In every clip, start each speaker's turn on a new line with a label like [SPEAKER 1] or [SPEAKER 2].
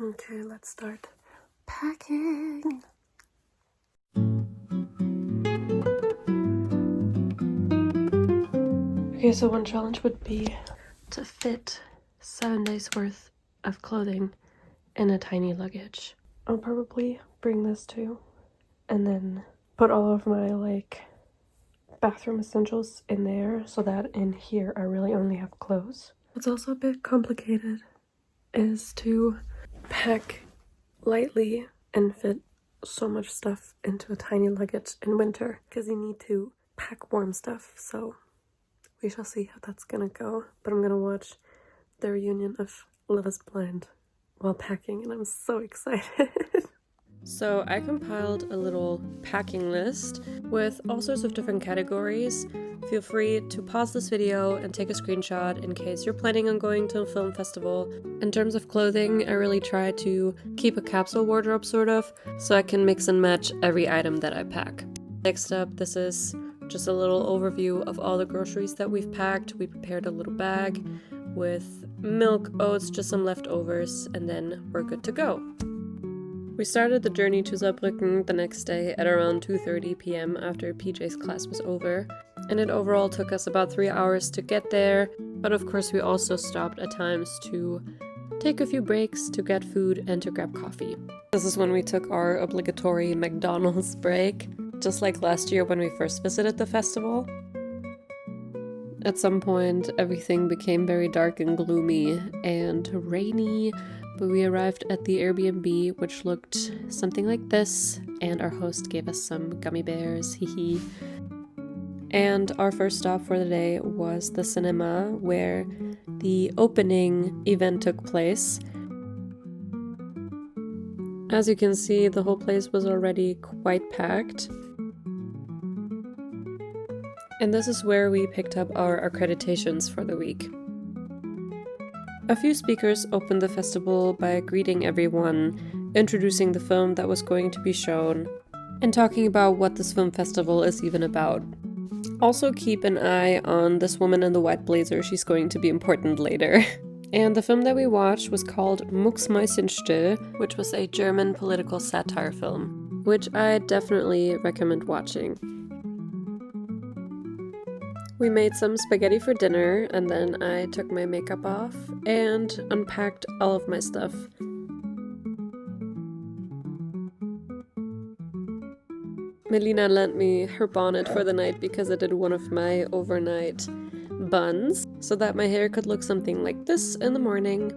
[SPEAKER 1] Okay, let's start packing. Okay, so one challenge would be to fit 7 days worth of clothing in a tiny luggage. I'll probably bring this too, and then put all of my bathroom essentials in there so that in here I really only have clothes. What's also a bit complicated is to pack lightly and fit so much stuff into a tiny luggage in winter, because you need to pack warm stuff. So we shall see how that's gonna go, but I'm gonna watch the reunion of Love is Blind while packing, and I'm so excited. So I compiled a little packing list with all sorts of different categories. Feel free to pause this video and take a screenshot in case you're planning on going to a film festival. In terms of clothing, I really try to keep a capsule wardrobe sort of, so I can mix and match every item that I pack. Next up, this is just a little overview of all the groceries that we've packed. We prepared a little bag with milk, oats, just some leftovers, and then we're good to go. We started the journey to Saarbrücken the next day at around 2:30 p.m. after PJ's class was over, and it overall took us about 3 hours to get there, but of course we also stopped at times to take a few breaks to get food and to grab coffee. This is when we took our obligatory McDonald's break, just like last year when we first visited the festival. At some point, everything became very dark and gloomy and rainy, but we arrived at the Airbnb, which looked something like this, and our host gave us some gummy bears, hee. And our first stop for the day was the cinema, where the opening event took place. As you can see, the whole place was already quite packed. And this is where we picked up our accreditations for the week. A few speakers opened the festival by greeting everyone, introducing the film that was going to be shown, and talking about what this film festival is even about. Also keep an eye on this woman in the white blazer, she's going to be important later. And the film that we watched was called Mucksmäuschenstill, which was a German political satire film, which I definitely recommend watching. We made some spaghetti for dinner, and then I took my makeup off and unpacked all of my stuff. Melina lent me her bonnet for the night because I did one of my overnight buns, so that my hair could look something like this in the morning.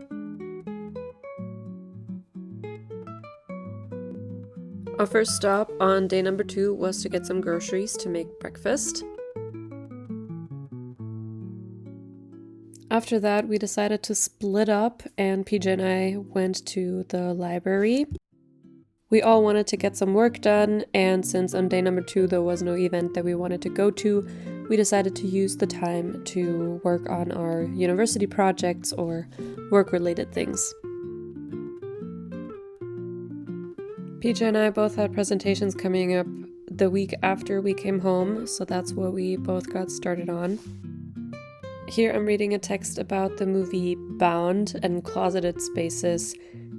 [SPEAKER 1] Our first stop on day number 2 was to get some groceries to make breakfast. After that, we decided to split up, and PJ and I went to the library. We all wanted to get some work done, and since on day number 2 there was no event that we wanted to go to, we decided to use the time to work on our university projects or work-related things. PJ and I both had presentations coming up the week after we came home, so that's what we both got started on. Here I'm reading a text about the movie Bound and closeted spaces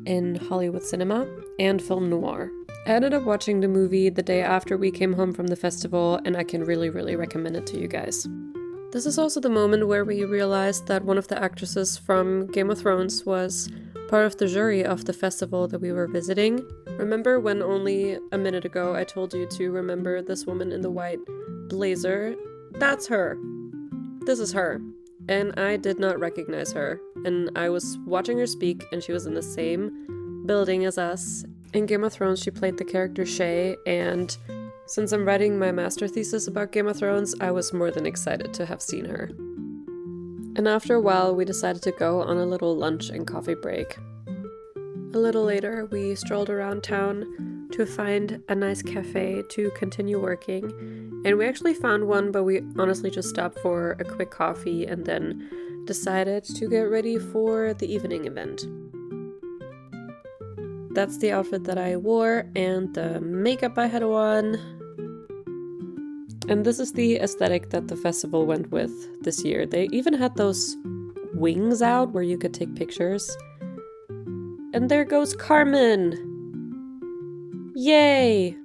[SPEAKER 1] in Hollywood cinema and film noir. I ended up watching the movie the day after we came home from the festival, and I can really recommend it to you guys. This is also the moment where we realized that one of the actresses from Game of Thrones was part of the jury of the festival that we were visiting. Remember when only a minute ago I told you to remember this woman in the white blazer? That's her. This is her. And I did not recognize her. And I was watching her speak, and she was in the same building as us. In Game of Thrones, she played the character Shay, and since I'm writing my master thesis about Game of Thrones, I was more than excited to have seen her. And after a while, we decided to go on a little lunch and coffee break. A little later, we strolled around town to find a nice cafe to continue working. And we actually found one, but we honestly just stopped for a quick coffee and then decided to get ready for the evening event. That's the outfit that I wore and the makeup I had on. And this is the aesthetic that the festival went with this year. They even had those wings out where you could take pictures. And there goes Carmen! Yay!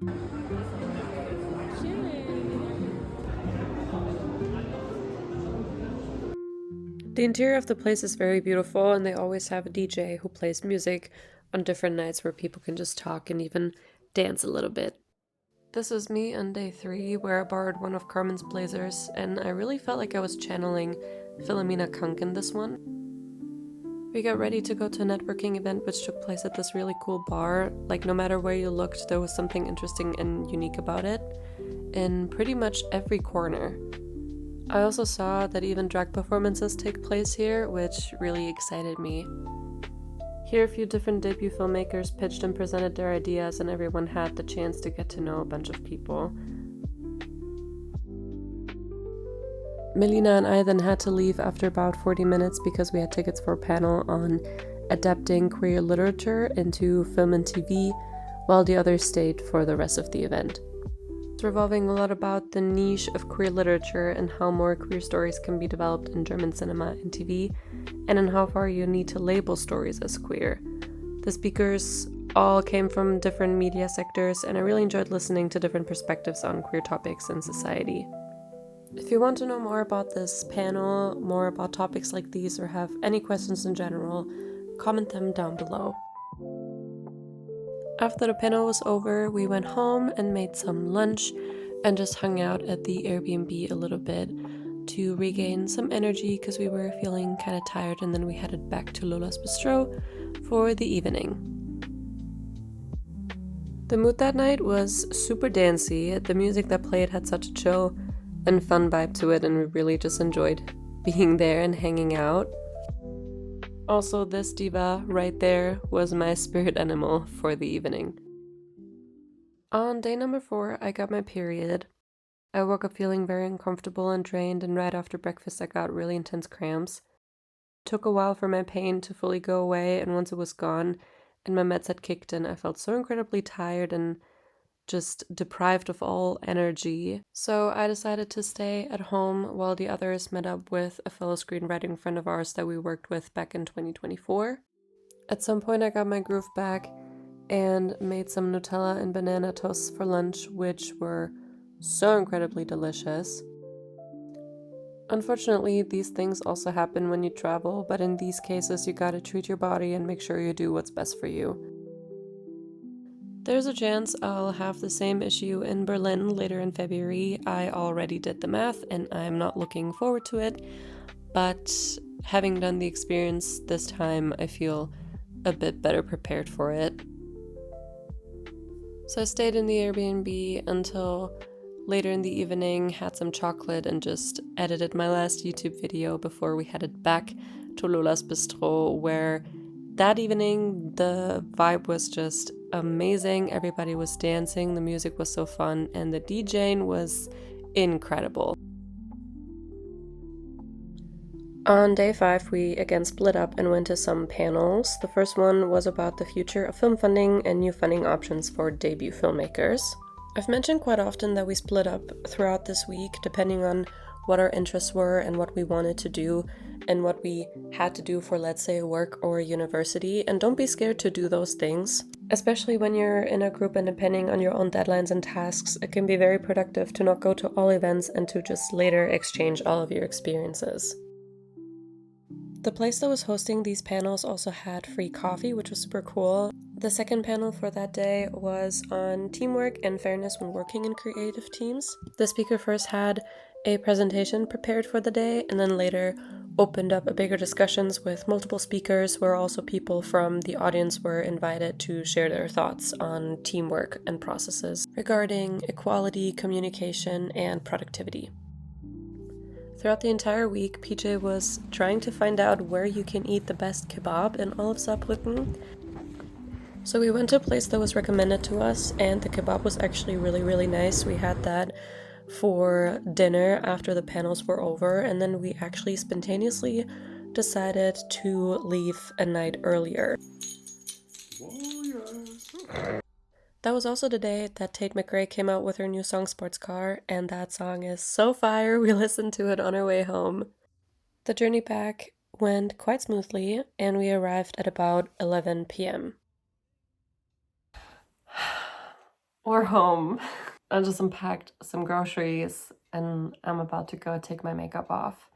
[SPEAKER 1] The interior of the place is very beautiful, and they always have a DJ who plays music on different nights where people can just talk and even dance a little bit. This is me on day 3, where I borrowed one of Carmen's blazers, and I really felt like I was channeling Philomena Kunk in this one. We got ready to go to a networking event which took place at this really cool bar. Like, no matter where you looked, there was something interesting and unique about it, in pretty much every corner. I also saw that even drag performances take place here, which really excited me. Here a few different debut filmmakers pitched and presented their ideas, and everyone had the chance to get to know a bunch of people. Melina and I then had to leave after about 40 minutes because we had tickets for a panel on adapting queer literature into film and TV, while the others stayed for the rest of the event. It's revolving a lot about the niche of queer literature and how more queer stories can be developed in German cinema and TV, and in how far you need to label stories as queer. The speakers all came from different media sectors, and I really enjoyed listening to different perspectives on queer topics in society. If you want to know more about this panel, more about topics like these, or have any questions in general, comment them down below. After the panel was over, we went home and made some lunch and just hung out at the Airbnb a little bit to regain some energy because we were feeling kind of tired, and then we headed back to Lola's Bistro for the evening. The mood that night was super dancey. The music that played had such a chill and fun vibe to it, and we really just enjoyed being there and hanging out. Also, this diva right there was my spirit animal for the evening. On day number 4, I got my period. I woke up feeling very uncomfortable and drained, and right after breakfast I got really intense cramps. It took a while for my pain to fully go away, and once it was gone and my meds had kicked in, I felt so incredibly tired and just deprived of all energy. So I decided to stay at home while the others met up with a fellow screenwriting friend of ours that we worked with back in 2024. At some point I got my groove back and made some Nutella and banana toasts for lunch, which were so incredibly delicious. Unfortunately, these things also happen when you travel, but in these cases you gotta treat your body and make sure you do what's best for you. There's a chance I'll have the same issue in Berlin later in February. I already did the math and I'm not looking forward to it, but having done the experience this time, I feel a bit better prepared for it. So I stayed in the Airbnb until later in the evening, had some chocolate, and just edited my last YouTube video before we headed back to Lola's Bistro, where that evening the vibe was just amazing. Everybody was dancing, the music was so fun, and the DJing was incredible. On day 5, we again split up and went to some panels. The first one was about the future of film funding and new funding options for debut filmmakers. I've mentioned quite often that we split up throughout this week depending on what our interests were and what we wanted to do and what we had to do for, let's say, work or university. And don't be scared to do those things, especially when you're in a group and depending on your own deadlines and tasks. It can be very productive to not go to all events and to just later exchange all of your experiences. The place that was hosting these panels also had free coffee, which was super cool. The second panel for that day was on teamwork and fairness when working in creative teams. The speaker first had a presentation prepared for the day, and then later opened up a bigger discussions with multiple speakers, where also people from the audience were invited to share their thoughts on teamwork and processes regarding equality, communication, and productivity. Throughout the entire week, PJ was trying to find out where you can eat the best kebab in all of Saarbrücken. So we went to a place that was recommended to us, and the kebab was actually really, really nice. We had that for dinner after the panels were over, and then we actually spontaneously decided to leave a night earlier. That was also the day that Tate McRae came out with her new song Sports Car, and that song is so fire. We listened to it on our way home. The journey back went quite smoothly and we arrived at about 11 p.m. We're home. I just unpacked some groceries and I'm about to go take my makeup off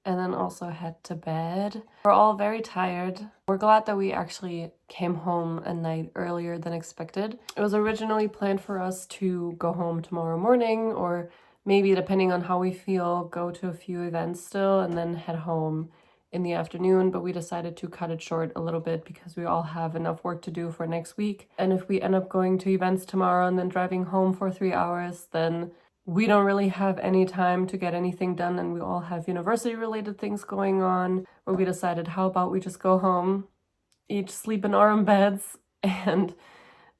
[SPEAKER 1] and then also head to bed. We're all very tired. We're glad that we actually came home a night earlier than expected. It was originally planned for us to go home tomorrow morning, or maybe, depending on how we feel, go to a few events still and then head home in the afternoon, but we decided to cut it short a little bit because we all have enough work to do for next week. And if we end up going to events tomorrow and then driving home for 3 hours, then we don't really have any time to get anything done, and we all have university related things going on, where we decided, how about we just go home, each sleep in our own beds, and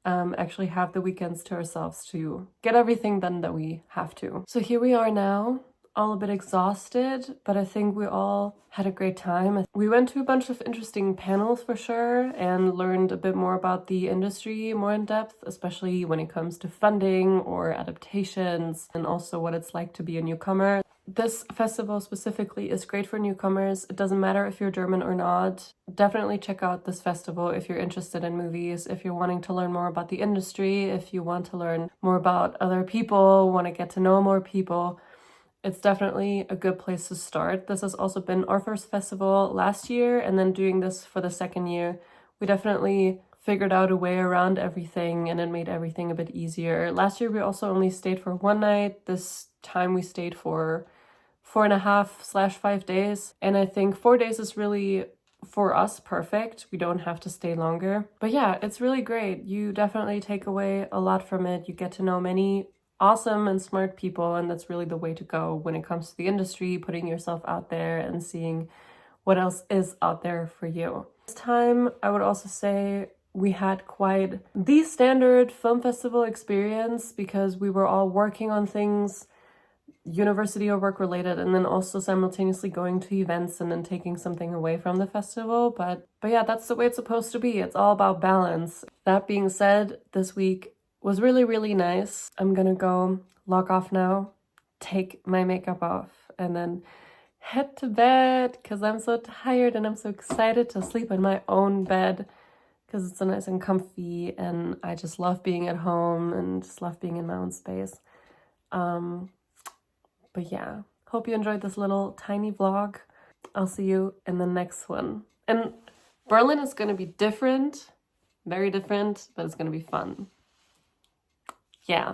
[SPEAKER 1] actually have the weekends to ourselves to get everything done that we have to. So here we are now, all a bit exhausted, but I think we all had a great time. We went to a bunch of interesting panels for sure and learned a bit more about the industry more in depth, especially when it comes to funding or adaptations, and also what it's like to be a newcomer. This festival specifically is great for newcomers. It doesn't matter if you're German or not. Definitely check out this festival if you're interested in movies, if you're wanting to learn more about the industry, if you want to learn more about other people, want to get to know more people. It's definitely a good place to start. This has also been our first festival last year, and then doing this for the second year, we definitely figured out a way around everything and it made everything a bit easier. Last year we also only stayed for one night. This time we stayed for 4.5/5 days, and I think 4 days is really, for us, perfect. We don't have to stay longer. But yeah, it's really great. You definitely take away a lot from it. You get to know many awesome and smart people, and that's really the way to go when it comes to the industry, putting yourself out there and seeing what else is out there for you. This time, I would also say we had quite the standard film festival experience because we were all working on things, university or work related, and then also simultaneously going to events and then taking something away from the festival. But yeah, that's the way it's supposed to be. It's all about balance. That being said, this week was really, really nice. I'm gonna go log off now, take my makeup off, and then head to bed because I'm so tired and I'm so excited to sleep in my own bed because it's so nice and comfy, and I just love being at home and just love being in my own space. But yeah, hope you enjoyed this little tiny vlog. I'll see you in the next one. And Berlin is gonna be different, very different, but it's gonna be fun. Yeah.